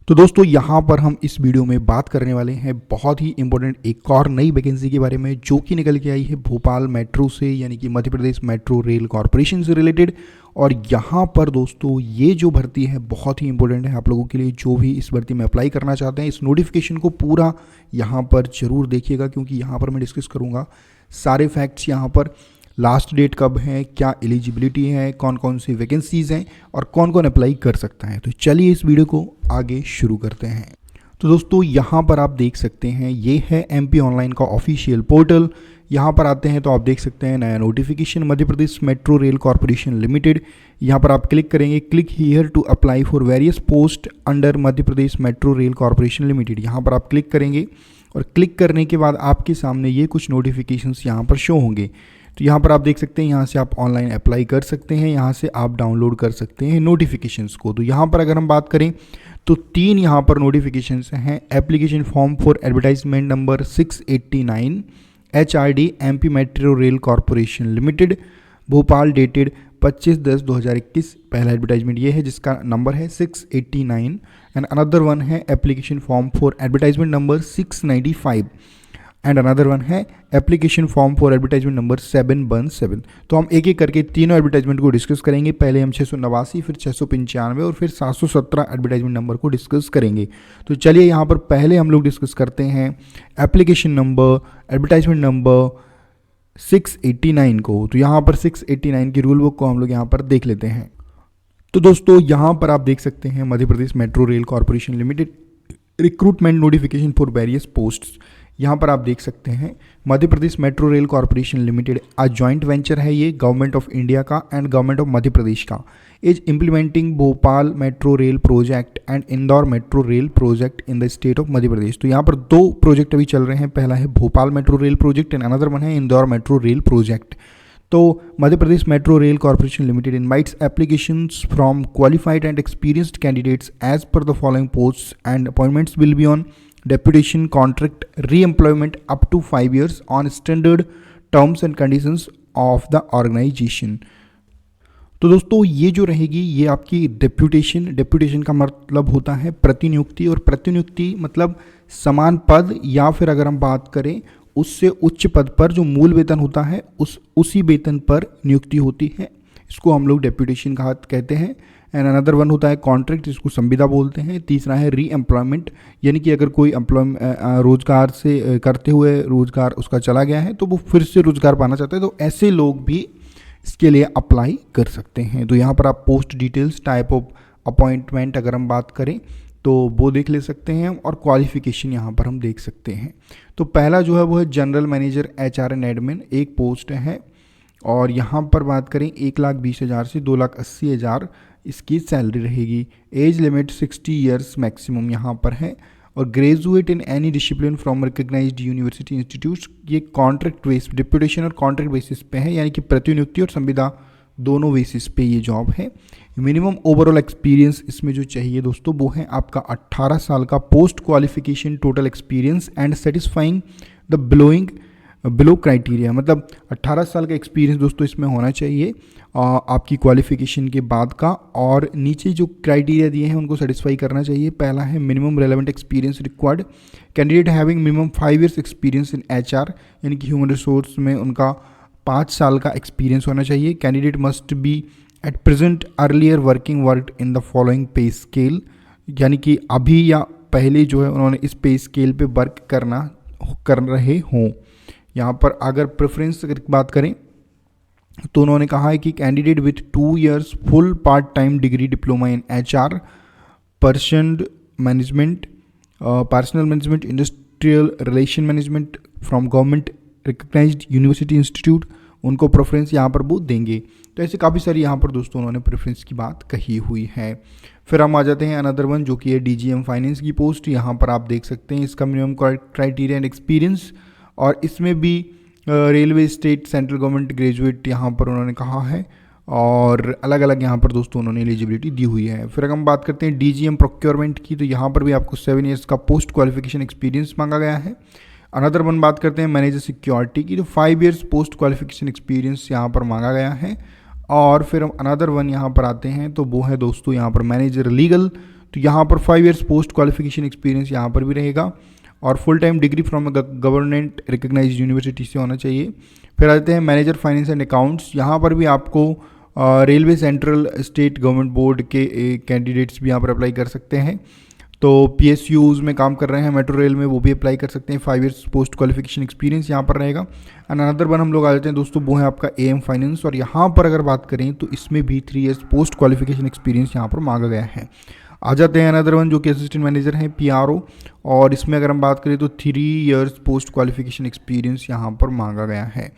तो दोस्तों यहाँ पर हम इस वीडियो में बात करने वाले हैं बहुत ही इंपॉर्टेंट एक और नई वैकेंसी के बारे में जो कि निकल के आई है भोपाल मेट्रो से, यानी कि मध्य प्रदेश मेट्रो रेल कॉरपोरेशन से रिलेटेड। और यहाँ पर दोस्तों ये जो भर्ती है बहुत ही इंपॉर्टेंट है आप लोगों के लिए, जो भी इस भर्ती में अप्लाई करना चाहते हैं। इस नोटिफिकेशन को पूरा यहाँ पर जरूर देखिएगा क्योंकि यहाँ पर मैं डिस्कस करूँगा सारे फैक्ट्स। यहाँ पर लास्ट डेट कब है, क्या एलिजिबिलिटी है, कौन कौन सी वैकेंसीज़ हैं और कौन कौन अप्लाई कर सकता है। तो चलिए इस वीडियो को आगे शुरू करते हैं। तो दोस्तों यहाँ पर आप देख सकते हैं ये है एमपी ऑनलाइन का ऑफिशियल पोर्टल। यहाँ पर आते हैं तो आप देख सकते हैं नया notification Madhya Pradesh metro rail corporation limited. यहाँ पर आप क्लिक करेंगे, click here to apply for various post under Madhya Pradesh metro rail corporation limited. यहाँ पर आप क्लिक करेंगे और क्लिक करने के बाद आपके सामने ये कुछ नोटिफिकेशंस यहाँ पर शो होंगे। तो यहाँ पर आप देख सकते हैं यहाँ से आप ऑनलाइन अप्लाई कर सकते हैं, यहाँ से आप डाउनलोड कर सकते हैं नोटिफिकेशंस को। तो यहाँ पर अगर हम बात करें तो 3 यहाँ पर नोटिफिकेशंस हैं। Application form for advertisement number 689 HRD MP metro rail corporation limited Bhopal, dated 25/10/2021। पहला एडवर्टाइजमेंट ये है जिसका नंबर है 689 एंड अनदर वन है application form for advertisement number 695 and another one है application form for advertisement number 717। तो हम एक एक करके तीनों एडवर्टाइजमेंट को डिस्कस करेंगे। पहले हम 689, फिर 695 और फिर 717 एडवर्टाइजमेंट नंबर को डिस्कस करेंगे। तो चलिए यहाँ पर पहले हम लोग डिस्कस करते हैं एप्लीकेशन नंबर एडवर्टाइजमेंट नंबर 689 को। तो यहाँ पर 689 की रूल बुक को हम लोग यहाँ पर देख लेते हैं। तो दोस्तों यहाँ पर आप देख सकते हैं Madhya Pradesh metro rail corporation limited recruitment notification for various posts. यहाँ पर आप देख सकते हैं Madhya Pradesh metro rail corporation limited a joint venture है ये गवर्नमेंट ऑफ इंडिया का and government of Madhya Pradesh का। Is implementing Bhopal metro rail project and Indore metro rail project in the state of Madhya Pradesh. तो यहाँ पर 2 प्रोजेक्ट अभी चल रहे हैं। पहला है Bhopal metro rail project and another one है इंदौर मेट्रो रेल प्रोजेक्ट। तो Madhya Pradesh metro rail corporation limited invites applications from qualified and experienced candidates as per the following posts and appointments will be on deputation, contract, re-employment up to 5 years on standard terms and conditions of the organization। तो दोस्तों ये जो रहेगी ये आपकी deputation का मतलब होता है प्रतिनियुक्ति, और प्रतिनियुक्ति मतलब समान पद या फिर अगर हम बात करें उससे उच्च पद पर जो मूल वेतन होता है उसी वेतन पर नियुक्ति होती है। इसको हम लोग डेप्यूटेशन कहते हैं। एंड अनदर वन होता है कॉन्ट्रैक्ट, जिसको संविदा बोलते हैं। तीसरा है री एम्प्लॉयमेंट, यानी कि अगर कोई रोजगार से करते हुए रोजगार उसका चला गया है तो वो फिर से रोजगार पाना चाहता है, तो ऐसे लोग भी इसके लिए अप्लाई कर सकते हैं। तो यहाँ पर आप post details, type of appointment अगर हम बात करें तो वो देख ले सकते हैं, और क्वालिफिकेशन यहाँ पर हम देख सकते हैं। तो पहला जो है वो है general manager HR and admin, एक पोस्ट है। और यहाँ पर बात करें 1,20,000 से 2,80,000 इसकी सैलरी रहेगी। एज लिमिट 60 ईयर्स मैक्सिमम यहाँ पर है। और graduate in any discipline from recognised university institutes. ये कॉन्ट्रैक्ट बेस, डिप्यूटेशन और कॉन्ट्रैक्ट बेसिस पे है, यानी कि प्रतिनियुक्ति और संविदा दोनों बेसिस पे ये जॉब है। मिनिमम ओवरऑल एक्सपीरियंस इसमें जो चाहिए दोस्तों वो है आपका 18 साल का post qualification total experience and satisfying the below criteria. मतलब 18 साल का एक्सपीरियंस दोस्तों इसमें होना चाहिए आपकी क्वालिफिकेशन के बाद का, और नीचे जो क्राइटेरिया दिए हैं उनको सेटिस्फाई करना चाहिए। पहला है minimum relevant experience required, candidate having minimum 5 years experience in HR, यानी कि ह्यूमन रिसोर्स में उनका 5 साल का एक्सपीरियंस होना चाहिए। Candidate must be at present earlier work in the following पे स्केल, यानी कि अभी या पहले जो है उन्होंने इस पे स्केल पे वर्क कर रहे हों। यहाँ पर अगर प्रेफरेंस की बात करें तो उन्होंने कहा है कि candidate with 2 years full part time degree diploma in HR, personal management, industrial relation management from government recognised university institute, उनको प्रेफरेंस यहाँ पर वो देंगे। तो ऐसे काफ़ी सारी यहाँ पर दोस्तों उन्होंने प्रेफरेंस की बात कही हुई है। फिर हम आ जाते हैं अनदर वन जो कि है DGM फाइनेंस की पोस्ट। यहाँ पर आप देख सकते हैं इसका मिनिमम क्राइटेरिया एंड एक्सपीरियंस, और इसमें भी railway, state, central government graduate यहाँ पर उन्होंने कहा है, और अलग अलग यहाँ पर दोस्तों उन्होंने एलिजिबिलिटी दी हुई है। फिर अगर हम बात करते हैं DGM प्रोक्योरमेंट की, तो यहाँ पर भी आपको 7 ईयर्स का पोस्ट क्वालिफिकेशन एक्सपीरियंस मांगा गया है। अनदर वन बात करते हैं मैनेजर सिक्योरिटी की, तो 5 ईयर्स पोस्ट क्वालिफिकेशन एक्सपीरियंस यहाँ पर मांगा गया है। और फिर हम अनदर वन यहाँ पर आते हैं तो वो है दोस्तों यहाँ पर मैनेजर लीगल, तो यहाँ पर 5 ईयर्स पोस्ट क्वालिफिकेशन एक्सपीरियंस यहाँ पर भी रहेगा, और full time degree from government recognised university से होना चाहिए। फिर आते हैं मैनेजर फाइनेंस एंड अकाउंट्स, यहाँ पर भी आपको railway central state government board के कैंडिडेट्स भी यहाँ पर अप्लाई कर सकते हैं। तो PSUs में काम कर रहे हैं मेट्रो रेल में, वो भी अप्लाई कर सकते हैं। 5 ईयर्स पोस्ट क्वालिफिकेशन एक्सपीरियंस यहाँ पर रहेगा। एंड अनदर वन हम लोग आ जाते हैं दोस्तों, वो है आपका AM फाइनेंस, और यहाँ पर अगर बात करें तो इसमें भी 3 ईयर्स पोस्ट क्वालिफिकेशन एक्सपीरियंस यहाँ पर मांगा गया है। आ जाते हैं अनदर वन जो कि असिस्टेंट मैनेजर है PRO, और इसमें अगर हम बात करें तो 3 ईयर्स पोस्ट क्वालिफिकेशन एक्सपीरियंस यहाँ पर मांगा गया है।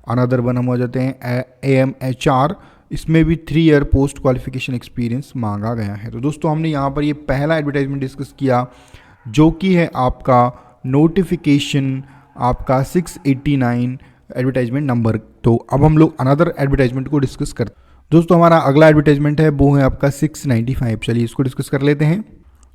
अनदर वन हम हो जाते हैं AMHR, इसमें भी 3 ईयर पोस्ट क्वालिफिकेशन एक्सपीरियंस मांगा गया है। तो दोस्तों हमने यहाँ पर ये पहला एडवर्टाइजमेंट डिस्कस किया जो कि है आपका नोटिफिकेशन आपका 689 एडवर्टाइजमेंट नंबर। तो अब हम लोग अनदर एडवर्टाइजमेंट को डिस्कस करते हैं। दोस्तों हमारा अगला एडवर्टाइजमेंट है वो है आपका 695, चलिए इसको डिस्कस कर लेते हैं।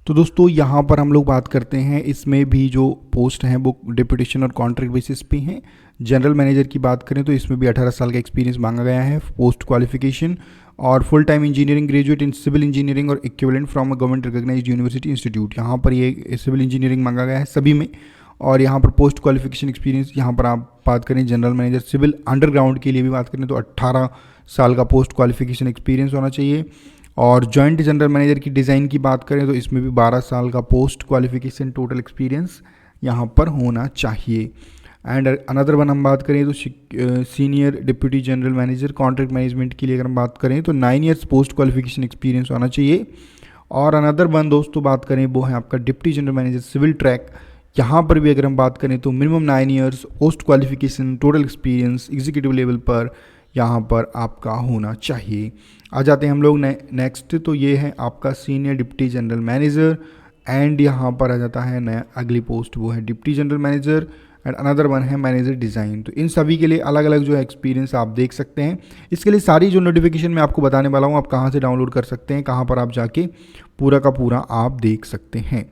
तो दोस्तों यहाँ पर हम लोग बात करते हैं, इसमें भी जो पोस्ट हैं वो डिप्यूटेशन और कॉन्ट्रैक्ट बेसिस पे हैं। जनरल मैनेजर की बात करें तो इसमें भी 18 साल का एक्सपीरियंस मांगा गया है, पोस्ट क्वालिफिकेशन, और full time engineering graduate in civil engineering और equivalent from a government recognised university institute. यहाँ पर ये सिविल इंजीनियरिंग मांगा गया है सभी में। और यहाँ पर पोस्ट क्वालिफिकेशन एक्सपीरियंस, यहाँ पर आप बात करें जनरल मैनेजर सिविल अंडरग्राउंड के लिए भी बात करें तो 18 साल का पोस्ट क्वालिफिकेशन एक्सपीरियंस होना चाहिए। और जॉइंट जनरल मैनेजर की डिज़ाइन की बात करें तो इसमें भी 12 साल का पोस्ट क्वालिफिकेशन टोटल एक्सपीरियंस यहाँ पर होना चाहिए। एंड अनदर वन हम बात करें तो senior deputy general manager contract management के लिए अगर हम बात करें तो 9 ईयर्स पोस्ट क्वालिफिकेशन एक्सपीरियंस होना चाहिए। और अनदर वन दोस्तों बात करें वो है आपका deputy general manager civil track, यहाँ पर भी अगर हम बात करें तो minimum 9 years post qualification total experience executive level पर यहाँ पर आपका होना चाहिए। आ जाते हैं हम लोग नेक्स्ट, तो ये है आपका senior deputy general manager, and यहाँ पर आ जाता है नया अगली पोस्ट वो है deputy general manager, and another one है मैनेजर डिज़ाइन। तो इन सभी के लिए अलग अलग जो है एक्सपीरियंस आप देख सकते हैं। इसके लिए सारी जो नोटिफिकेशन मैं आपको बताने वाला हूँ आप कहाँ से डाउनलोड कर सकते हैं, कहाँ पर आप जाके पूरा का पूरा आप देख सकते हैं।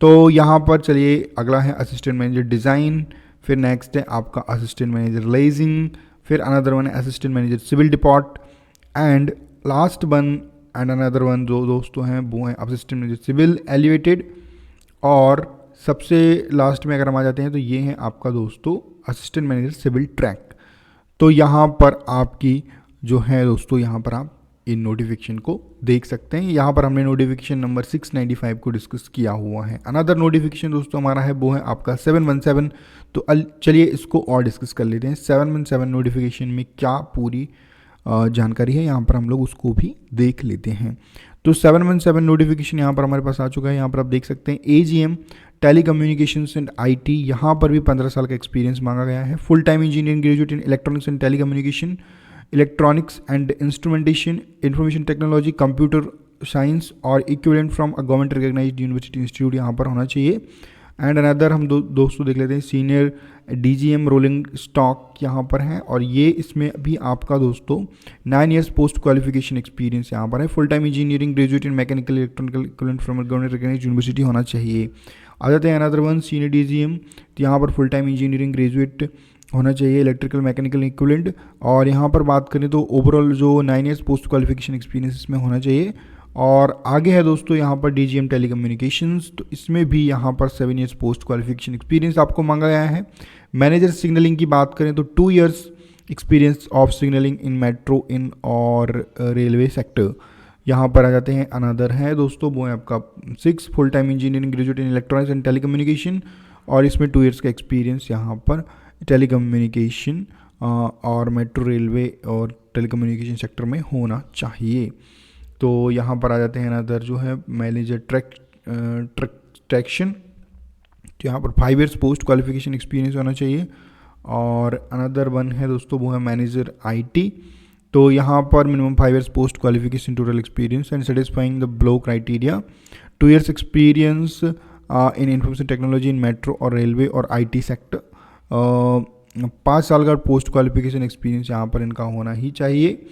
तो यहाँ पर चलिए अगला है असिस्टेंट मैनेजर डिज़ाइन, फिर नेक्स्ट है आपका असिस्टेंट मैनेजर लेजिंग, फिर अनदर वन है assistant manager civil depart, and last one and another one जो दोस्तों हैं वो हैं असिस्टेंट मैनेजर सिविल एलिवेटेड, और सबसे लास्ट में अगर हम आ जाते हैं तो ये हैं आपका दोस्तों असिस्टेंट मैनेजर सिविल ट्रैक। तो यहाँ पर आपकी जो है दोस्तों यहाँ पर आप इन नोटिफिकेशन को देख सकते हैं। यहाँ पर हमने नोटिफिकेशन नंबर 695 को डिस्कस किया हुआ है। अनदर नोटिफिकेशन दोस्तों हमारा है वो है आपका 717। तो चलिए इसको और डिस्कस कर लेते हैं। 717 नोटिफिकेशन में क्या पूरी जानकारी है यहाँ पर हम लोग उसको भी देख लेते हैं। तो 717 नोटिफिकेशन यहाँ पर हमारे पास आ चुका है। यहाँ पर आप देख सकते हैं AGM telecommunications and IT, यहाँ पर भी 15 साल का एक्सपीरियंस मांगा गया है। Full time engineering graduate in electronics and telecommunication, electronics and instrumentation, information technology, computer science और equivalent from a government recognised university institute यहाँ पर होना चाहिए। एंड अनदर हम दोस्तों देख लेते हैं सीनियर DGM रोलिंग स्टॉक यहाँ पर है, और ये इसमें भी आपका दोस्तों 9 ईयर्स पोस्ट क्वालिफिकेशन एक्सपीरियंस यहाँ पर है। Full time engineering graduate in mechanical electronical equivalent from government recognised university होना चाहिए। आ जाते हैं अनदर वन सीनियर DGM, तो यहाँ पर फुल टाइम इंजीनियरिंग ग्रेजुएट होना चाहिए इलेक्ट्रिकल मैकेनिकल इक्विवेलेंट, और यहाँ पर बात करें तो ओवरऑल जो 9 ईयर्स पोस्ट क्वालिफिकेशन एक्सपीरियंस इसमें होना चाहिए। और आगे है दोस्तों यहाँ पर DGM टेली कम्युनिकेशंस, तो इसमें भी यहाँ पर 7 ईयर्स पोस्ट क्वालिफिकेशन एक्सपीरियंस आपको मांगा गया है। मैनेजर सिग्नलिंग की बात करें तो 2 years experience of signalling in metro in और रेलवे सेक्टर। यहाँ पर आ जाते हैं अनदर है दोस्तों वो है आपका 6 full time engineering graduate in electronics and telecommunication, और इसमें 2 ईयर्स का एक्सपीरियंस यहाँ पर टेली कम्युनिकेशन और मेट्रो रेलवे और टेली कम्युनिकेशन सेक्टर में होना चाहिए। तो यहाँ पर आ जाते हैं अनदर जो है मैनेजर ट्रैक्शन, तो यहाँ पर 5 ईयर्स पोस्ट क्वालिफिकेशन एक्सपीरियंस होना चाहिए। और अनदर वन है दोस्तों वो है मैनेजर IT, तो यहाँ पर minimum 5 years post qualification total experience and satisfying the blow criteria, 2 years experience in information technology in metro और रेलवे और IT सेक्टर, 5 साल का पोस्ट क्वालिफिकेशन एक्सपीरियंस यहाँ पर इनका होना ही चाहिए,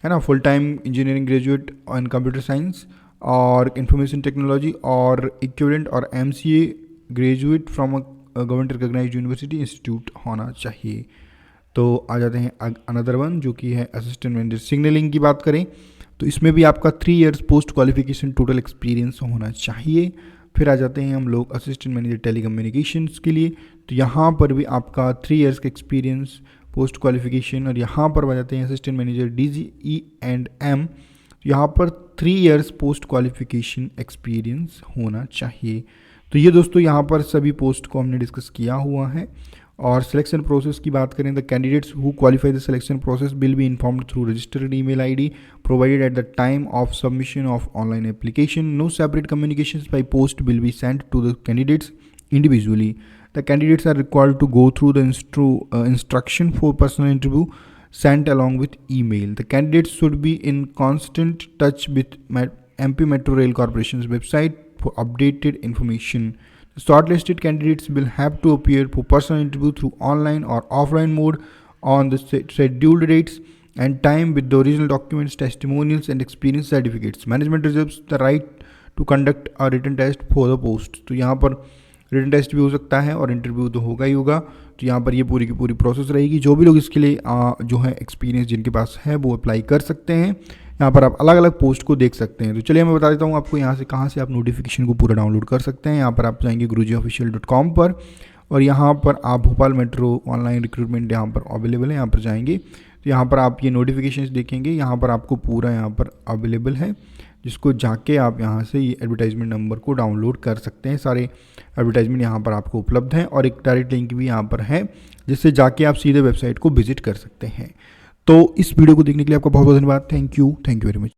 है ना। Full time engineering graduate in computer science और इंफॉर्मेशन टेक्नोलॉजी और इक्विवेलेंट और MCA graduate from government recognised university institute होना चाहिए। तो आ जाते हैं अनदर वन जो कि है असिस्टेंट मैनेजर सिग्नलिंग की बात करें तो इसमें भी आपका 3 years post qualification total experience होना चाहिए। फिर आ जाते हैं हम लोग असिस्टेंट मैनेजर टेलीकम्युनिकेशंस के लिए, तो यहाँ पर भी आपका 3 इयर्स का एक्सपीरियंस पोस्ट क्वालिफिकेशन, और यहाँ पर आ जाते हैं असिस्टेंट मैनेजर DGE&M, यहाँ पर 3 इयर्स पोस्ट क्वालिफिकेशन एक्सपीरियंस होना चाहिए। तो ये दोस्तों यहाँ पर सभी पोस्ट को हमने डिस्कस किया हुआ है। और सिलेक्शन प्रोसेस की बात करें, the candidates who qualify the selection process will be informed through registered email ID provided at the time of submission of online application. No separate communications by post will be sent to the candidates individually. The candidates are required to go through the instruction for personal interview sent along with email. The candidates should be in constant touch with MP Metro Rail Corporation's website for updated information. The shortlisted candidates will have to appear for personal interview through online or offline mode on the scheduled dates and time with the original documents, testimonials and experience certificates. Management reserves the right to conduct a written test for the post. तो यहाँ पर written test भी हो सकता है और interview तो होगा ही होगा। तो यहाँ पर ये पूरी की पूरी प्रोसेस रहेगी। जो भी लोग इसके लिए जो है एक्सपीरियंस जिनके पास है वो अप्लाई कर सकते हैं। यहाँ पर आप अलग अलग पोस्ट को देख सकते हैं। तो चलिए मैं बता देता हूँ आपको यहाँ से कहाँ से आप नोटिफिकेशन को पूरा डाउनलोड कर सकते हैं। यहाँ पर आप जाएंगे gurujiofficial.com पर, और यहाँ पर आप भोपाल मेट्रो ऑनलाइन रिक्रूटमेंट यहाँ पर अवेलेबल है, यहाँ पर जाएंगे तो यहाँ पर आप ये नोटिफिकेशंस देखेंगे। यहाँ पर आपको पूरा यहाँ पर अवेलेबल है, जिसको जाके आप यहाँ से ये एडवर्टाइजमेंट नंबर को डाउनलोड कर सकते हैं। सारे एडवर्टाइजमेंट यहाँ पर आपको उपलब्ध हैं और एक डायरेक्ट लिंक भी यहाँ पर है, जिससे जाके आप सीधे वेबसाइट को विजिट कर सकते हैं। तो इस वीडियो को देखने के लिए आपका बहुत बहुत धन्यवाद। Thank you very much.